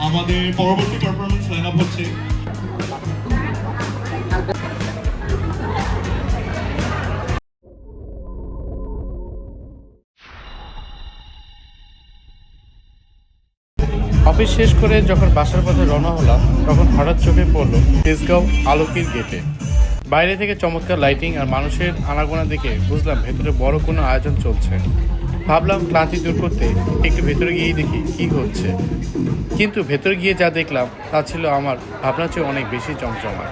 আমাদের পরবর্তী performance line up হচ্ছে অফিস শেষ করে যখন বাসার পথে রওনা হলাম তখন হঠাৎ চোখে পড়লো তেজগাঁও আলোকির গেটে। বাইরে থেকে চমৎকার লাইটিং আর মানুষের আনাগোনা দেখে বুঝলাম ভেতরে বড় কোনো আয়োজন চলছে। ভাবলাম ক্লান্তি দূর করতে একটু ভেতরে গিয়েই দেখি কী হচ্ছে, কিন্তু ভেতরে গিয়ে যা দেখলাম তা ছিল আমার ভাবনার চেয়ে অনেক বেশি চমচমার।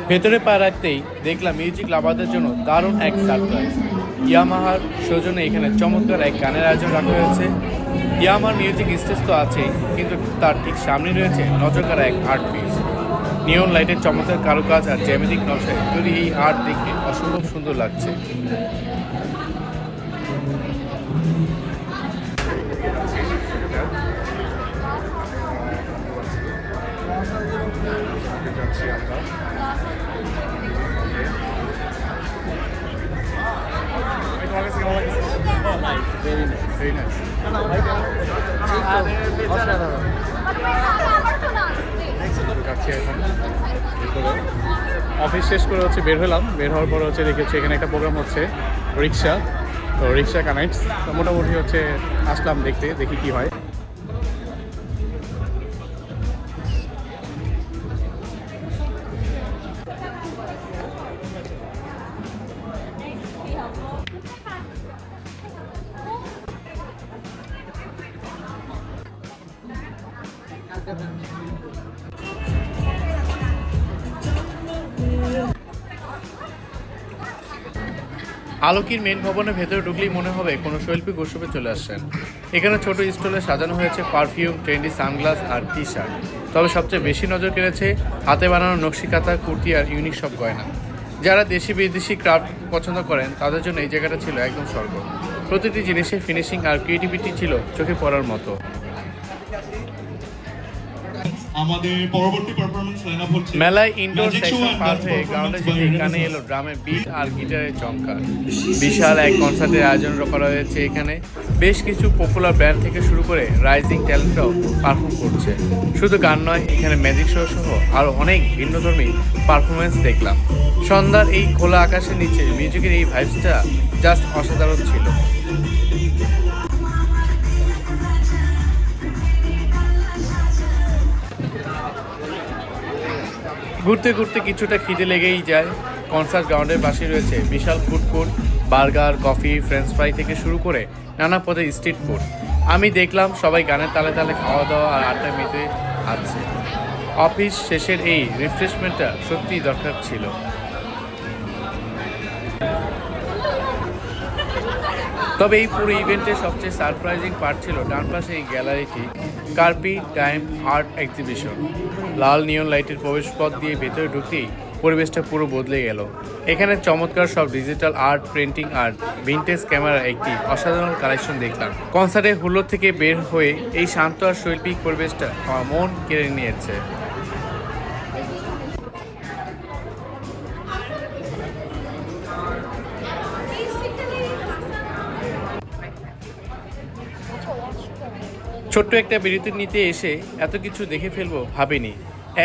ভেতরে পা রাখতেই দেখলাম মিউজিক লাভারদের জন্য দারুণ এক সারপ্রাইজ। ইয়ামাহার সৌজন্যে এখানে চমৎকার এক গানের আয়োজন রাখা হয়েছে। ইয়ামাহার মিউজিক স্টেজ তো আছেই, কিন্তু তার ঠিক সামনে রয়েছে নজরকাড়া এক আর্ট পিস। নিয়ন লাইটের চমৎকার কারুকাজ আর জ্যামিতিক নকশায় তৈরি এই আর্ট দেখতে অসম্ভব সুন্দর লাগছে। অফিস শেষ করে বের হলাম। বের হওয়ার পর দেখেছি এখানে একটা প্রোগ্রাম হচ্ছে রিক্সা, তো রিক্সা কানেক্টস। তো মোটামুটি আসলাম দেখতে, দেখি কি হয়। আলোকির মেন ভবনের ভেতরে ঢুকলেই মনে হবে কোনো শৈল্পিক উৎসবে চলে আসছেন। এখানে ছোট স্টলে সাজানো হয়েছে পারফিউম, ট্রেন্ডি সানগ্লাস আর টি শার্ট। তবে সবচেয়ে বেশি নজর কেড়েছে হাতে বানানো নকশিকাঁথা, কুর্তি আর ইউনিক সব গয়না। যারা দেশি বিদেশি ক্রাফট পছন্দ করেন তাদের জন্য এই জায়গাটা ছিল একদম স্বর্গ। প্রতিটি জিনিসের ফিনিশিং আর ক্রিয়েটিভিটি ছিল চোখে পড়ার মতো। আমাদের পরবর্তী পারফরম্যান্স লাইন আপ হচ্ছে মেলায় ইনডোর সেকশন পার হয়ে গ্রাউন্ডে যেতে কানে এলো ড্রামের বিট আর গিটারের চমকা। বিশাল এক কনসার্টের আয়োজন করা হয়েছে এখানে। বেশ কিছু পপুলার ব্যান্ড থেকে শুরু করে রাইজিং ট্যালেন্টরাও পারফর্ম করছে। শুধু গান নয়, এখানে ম্যাজিক শো সহ আরও অনেক ভিন্নধর্মী পারফরমেন্স দেখলাম। সন্ধ্যার এই খোলা আকাশের নিচে মিউজিকের এই ভাইবসটা জাস্ট অসাধারণ ছিল। ঘুরতে ঘুরতে কিছুটা খিদে লেগেই যায়। কনসার্ট গ্রাউন্ডের পাশে রয়েছে বিশাল food court, burger, coffee, French fry থেকে শুরু করে নানা পদের স্ট্রিট ফুড। আমি দেখলাম সবাই গানের তালে তালে খাওয়া দাওয়া আর আড্ডা মেতে আছে। অফিস শেষের এই রিফ্রেশমেন্টটা সত্যিই দরকার ছিল। তবে এই পুরো ইভেন্টের সবচেয়ে সারপ্রাইজিং পার্ট ছিল ডান পাশে এই গ্যালারিটি, কার্পি টাইম আর্ট এক্সিবিশন। লাল নিয়ন লাইটের প্রবেশপথ দিয়ে ভেতরে ঢুকতেই পরিবেশটা পুরো বদলে গেল। এখানে চমৎকার সব ডিজিটাল আর্ট, প্রিন্টিং আর ভিনটেজ ক্যামেরার একটি অসাধারণ কালেকশন দেখলাম। কনসার্টের হুল্লোড় থেকে বের হয়ে এই শান্ত আর শৈল্পিক পরিবেশটা আমার মন কেড়ে নিয়েছে। ছোট্ট একটা বিরতি নিতে এসে এত কিছু দেখে ফেলবো ভাবিনি।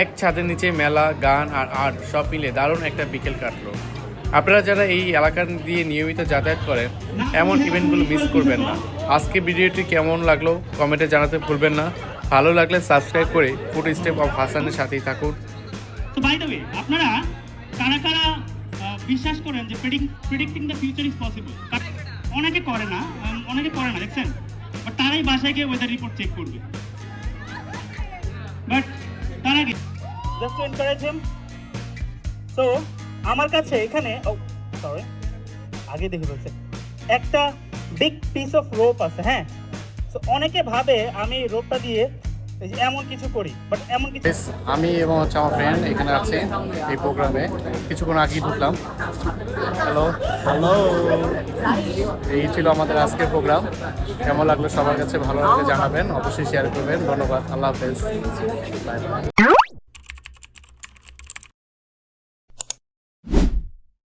এক ছাদের নিচে মেলা, গান আর আর্ট সব মিলে দারুণ একটা বিকেল কাটলো। আপনারা যারা এই এলাকা দিয়ে নিয়মিত যাতায়াত করেন, এমন ইভেন্টগুলো মিস করবেন না। আজকে ভিডিওটি কেমন লাগলো কমেন্টে জানাতে ভুলবেন না। ভালো লাগলে সাবস্ক্রাইব করে ফুড স্টেপ অফ হাসানের সাথেই থাকুন। তো বাই দ্য ওয়ে, আপনারা কারা কারা বিশ্বাস করেন যে predicting the future is possible? অনেকে করে না, দেখছেন? বাট তারাই বাসায় গিয়ে ওয়েদার রিপোর্ট চেক করবে। বাট তার আগে just to encourage him, so আমার কাছে এখানে আগে দেখে বলছে একটা বিগ পিস অফ রোপ আছে। হ্যাঁ, সো অনেকে ভাবে আমি রোপটা দিয়ে এমন কিছু করি, বাট এমন কিছু। আমি এবং আমার ফ্রেন্ড এখানে আছে এই প্রোগ্রামে। কিছুক্ষণ আগেই ঢুকলাম। হ্যালো, এই ছিল আমাদের আজকের প্রোগ্রাম। কেমন লাগলো সবার কাছে ভালো লাগলে জানাবেন, অবশ্যই শেয়ার করবেন। ধন্যবাদ, আল্লাহ হাফেজ।